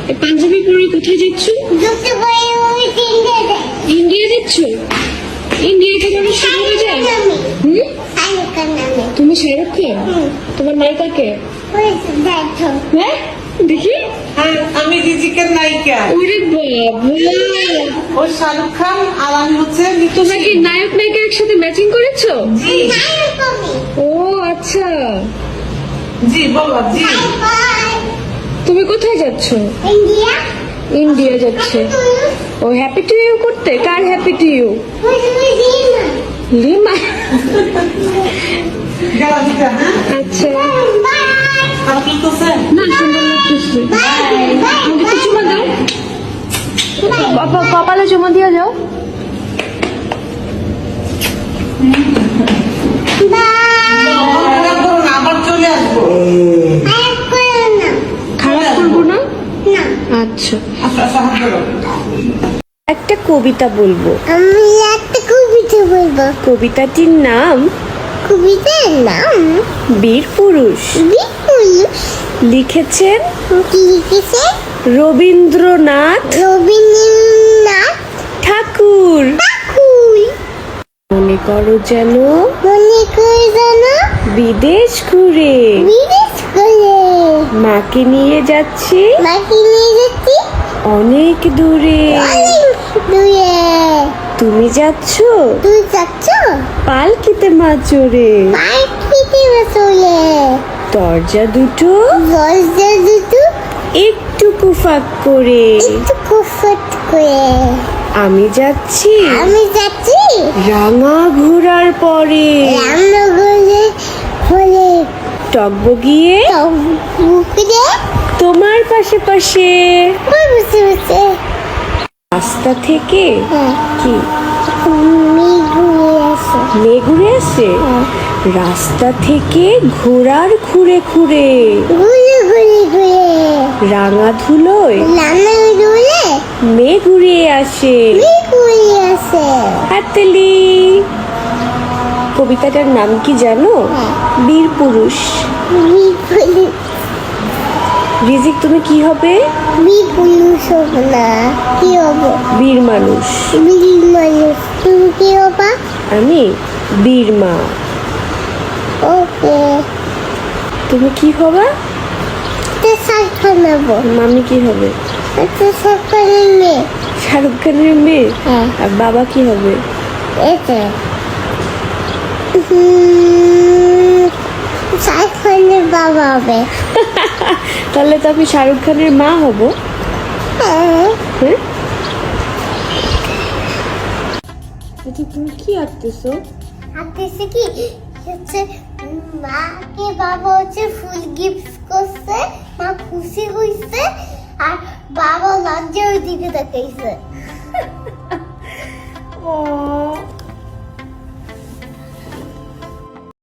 এই পাঞ্জাবি পরে কোথায় যাচ্ছ? ইন্ডিয়া যাচ্ছ? ইন্ডিয়া থেকে অনেক সময় হয়ে যায়। তুমি শাহরুখ খান? তোমার নায়িকাকে? হ্যাঁ দেখি। আমি রিজিকের নায়িকা। ওরে বাবা, ও শাহরুখ খান আর আমি হচ্ছে তোমরা কি নায়ক নায়িকা একসাথে ম্যাচিং করেছো? জি ও আচ্ছা। জি বলো জি। তুমি কোথায় যাচ্ছ? ইন্ডিয়া যাচ্ছে। ও হ্যাপি টু ইউ করতে? কার হ্যাপি টু ইউ? লিমা। গেলাম দিতে, হ্যাঁ? আচ্ছা খারাপ লাগতেছে? না, সুন্দর লাগতেছে। আমাকে একটু চুমা দাও। বাবা কপালে চুমা দিয়ে যাও। খারাপ করো না, আবার চলে আসবো। খারাপ করবো না। আচ্ছা, আচ্ছা আচ্ছা, হাত ধরো। একটা কবিতা বলবো। আমি একটা কবিতা বলবো। কবিতাটির নাম কবিতার নাম বীর পুরুষ। বিপুলুষ। লিখেছেন কি লিখেছে? রবীন্দ্রনাথ রবীন্দ্রনাথ ঠাকুর। ঠাকুর। মনে করো যেন মনে করে জানো বিদেশ ঘুরে বিদেশ করে মাকে নিয়ে যাচ্ছি মাকে নিয়ে যাচ্ছি অনেক দূরে। অনেক দূরে। তুমি যাচ্ছ তুই যাচ্ছ পালকিতে মা চড়ে। পাখিতে চলে দরজা দুটো দরজা দুটো একটুকু ফাঁক করে একটু কফট করে আমি যাচ্ছি আমি যাচ্ছি রাঙা ঘোড়ার পরে। রামনগরে হলে টকবগিয়ে বুকে তোমার পাশে পাশে। বসে বসে রাস্তা থেকে হ্যাঁ কি মেয়ে ঘুরে আসে। মেয়ে ঘুরে আসে? রাস্তা থেকে ঘোড়ার খুঁড়ে খুঁড়ে ঘুরে ঘুরে ঘুরে রাঙা ধুলোয় রান্না ঘুরে মেয়ে ঘুরিয়ে আসে। মেয়ে ঘুরে আসে। হাততালি। কবিতাটার নাম কি জানো? বীর পুরুষ। বিপুলুষ। রিজিক তুমি কি হবে? বিপুলুষ হবো না। কি হবো? বীর মানুষ। বীর মানুষ। তুমি কি হবা? আমি বীর মা। ওকে। তুমি কি হবা? তো সাইকেল নেবো। মামি কি হবে? তো সাইকেলের মেয়ে। শাহরুখ খানের মেয়ে। হ্যাঁ আর বাবা কি হবে? এতে সাইকেলের বাবা হবে। তাহলে তো আমি শাহরুখ খানের মা হব। হ্যাঁ হ্যাঁ, আচ্ছা তুমি কি আঁকতেছো? আঁকতেছে কি হচ্ছে মাকে বাবা হচ্ছে ফুল গিফট করছে। মা খুশি হইছে আর বাবা লজ্জার দিকে তাকাইছে। ও